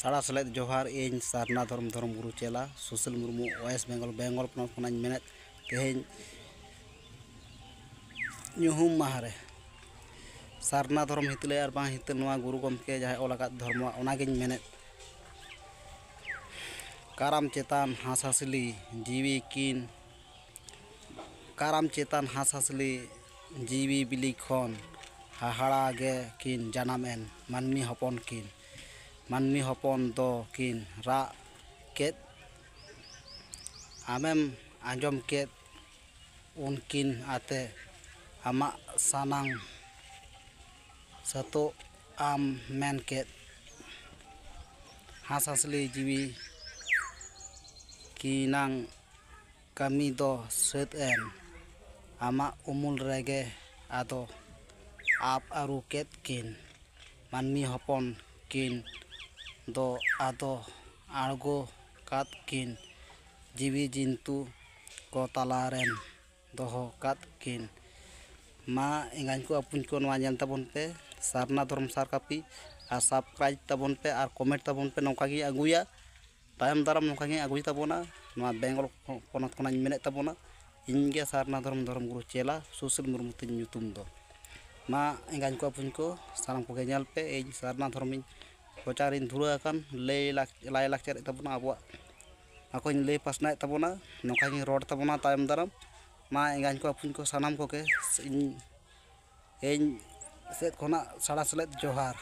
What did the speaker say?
ᱥᱟᱲᱟ ᱥᱮᱞᱮᱫ ᱡᱚᱦᱟᱨ ᱤᱧ ᱥᱟᱨᱱᱟ ᱫᱷᱚᱨᱚᱢ ᱜᱩᱨᱩ ᱪᱮᱞᱟ ᱥᱩᱥᱤᱞ ᱢᱩᱨᱢᱩ ᱳᱭᱮᱥᱴ ᱵᱮᱝᱜᱚᱞ ᱯᱚᱱᱚᱛ ᱠᱷᱚᱱᱟᱜ ᱢᱮᱱᱮᱫ ᱛᱮᱦᱮᱧ ᱧᱩᱦᱩᱢ ᱢᱟᱦᱟ ᱨᱮ ᱥᱟᱨᱱᱟ ᱫᱷᱚᱨᱚᱢ ᱦᱤᱛᱟᱹᱞ ᱟᱨ ᱵᱟᱝ ᱦᱤᱛᱟᱹᱞ ᱱᱚᱣᱟ ᱜᱩᱨᱩ ᱜᱚᱢᱠᱮ ᱡᱟᱦᱟᱸᱭ ᱚᱞ ᱟᱠᱟᱫ ᱫᱷᱚᱨᱢᱚ ᱚᱱᱟᱜᱤᱧ ᱢᱮᱱᱮᱫ ᱠᱟᱨᱟᱢ ᱪᱮᱛᱟᱱ ᱦᱟᱸᱥᱼᱦᱟᱸᱥᱞᱤ ᱡᱤᱣᱤ ᱠᱤᱱ ᱠᱟᱨᱟᱢ ᱪᱮᱛᱟᱱ ᱦᱟᱸᱥᱼᱦᱟᱸᱥᱞᱤ ᱡᱤᱣᱤ ᱵᱤᱞᱤ ᱠᱷᱚᱱ ᱦᱟᱦᱟᱲᱟ ᱜᱮ ᱠᱤᱱ ᱡᱟᱱᱟᱢ ᱮᱱ ᱢᱟᱹᱱᱢᱤ ᱦᱚᱯᱚᱱ ᱫᱚ ᱠᱤᱱ ᱨᱟᱜ ᱠᱮᱫ ᱟᱢᱮᱢ ᱟᱸᱡᱚᱢ ᱠᱮᱫ ᱩᱱᱠᱤᱱ ᱟᱛᱮ ᱟᱢᱟᱜ ᱥᱟᱱᱟᱢ ᱥᱟᱹᱛᱳᱜ ᱟᱢ ᱢᱮᱱ ᱠᱮᱫ ᱦᱟᱸᱥᱼᱦᱟᱸᱥᱞᱤ ᱡᱤᱣᱤ ᱠᱤᱱᱟᱝ ᱠᱟᱹᱢᱤ ᱫᱚ ᱥᱟᱹᱛ ᱮᱱ ᱟᱢᱟᱜ ᱩᱢᱩᱞ ᱨᱮᱜᱮ ᱟᱫᱚ ᱟᱵ ᱟᱹᱨᱩ ᱠᱮᱫ ᱠᱤᱱ ᱢᱟᱹᱱᱢᱤ ᱦᱚᱯᱚᱱ ᱠᱤᱱ ᱫᱚ ᱟᱫᱚ ᱟᱬᱜᱚ ᱠᱟᱫ ᱠᱤᱱ ᱡᱤᱣᱤ ᱡᱤᱱᱛᱩ ᱠᱚ ᱛᱟᱞᱟᱨᱮᱢ ᱫᱚᱦᱚ ᱠᱟᱫ ᱠᱤᱱ ᱢᱟ ᱮᱸᱜᱟᱧ ᱠᱚ ᱟᱹᱯᱩᱧ ᱠᱚ ᱱᱚᱣᱟ ᱧᱮᱞ ᱛᱟᱵᱚᱱ ᱯᱮ ᱥᱟᱨᱱᱟ ᱫᱷᱚᱨᱚᱢ ᱥᱟᱨ ᱠᱟᱹᱯᱤ ᱟᱨ ᱥᱟᱵᱥᱠᱨᱟᱭᱤᱵ ᱛᱟᱵᱚᱱ ᱯᱮ ᱟᱨ ᱠᱚᱢᱮᱱᱴ ᱛᱟᱵᱚᱱ ᱯᱮ ᱱᱚᱝᱠᱟ ᱜᱤᱧ ᱟᱹᱜᱩᱭᱟ ᱛᱟᱭᱚᱢ ᱫᱟᱨᱟᱢ ᱱᱚᱝᱠᱟ ᱜᱤᱧ ᱟᱹᱜᱩᱭ ᱛᱟᱵᱚᱱᱟ ᱱᱚᱣᱟ ᱵᱮᱝᱜᱚᱞ ᱯᱚᱱᱚᱛ ᱠᱷᱚᱱᱟᱜ ᱤᱧ ᱢᱮᱱᱮᱫ ᱛᱟᱵᱚᱱᱟ ᱤᱧᱜᱮ ᱥᱟᱨᱱᱟ ᱫᱷᱚᱨᱚᱢ ᱜᱩᱨᱩ ᱪᱮᱞᱟ ᱥᱩᱥᱤᱞ ᱢᱩᱨᱢᱩ ᱛᱤᱧ ᱧᱩᱛᱩᱢ ᱫᱚ ᱢᱟ ᱮᱸᱜᱟᱧ ᱠᱚ ᱟᱹᱯᱩᱧ ᱠᱚ ᱥᱟᱱᱟᱢ ᱠᱚᱜᱮ ᱧᱮᱞ ᱯᱮ ᱤᱧ ᱥᱟᱨᱱᱟ ᱫᱷᱚᱨᱚᱢᱤᱧ ᱯᱨᱚᱪᱟᱨᱤᱧ ᱫᱷᱩᱨᱟᱹᱣ ᱟᱠᱟᱱ ᱞᱟᱭᱼᱞᱟᱠᱪᱟᱨᱮᱫ ᱛᱟᱵᱚᱱᱟ ᱟᱵᱚᱣᱟᱜ ᱟᱠᱚᱧ ᱞᱟᱹᱭ ᱯᱟᱥᱱᱟᱣᱮᱫ ᱛᱟᱵᱚᱱᱟ ᱱᱚᱝᱠᱟ ᱜᱤᱧ ᱨᱚᱲ ᱛᱟᱵᱚᱱᱟ ᱛᱟᱭᱚᱢ ᱫᱟᱨᱟᱢ ᱢᱟ ᱮᱸᱜᱟᱧ ᱠᱚ ᱟᱹᱯᱩᱧ ᱠᱚ ᱥᱟᱱᱟᱢ ᱠᱚᱜᱮ ᱤᱧ ᱥᱮᱫ ᱠᱷᱚᱱᱟᱜ ᱥᱟᱲᱟ ᱥᱮᱞᱮᱫ ᱡᱚᱦᱟᱨ।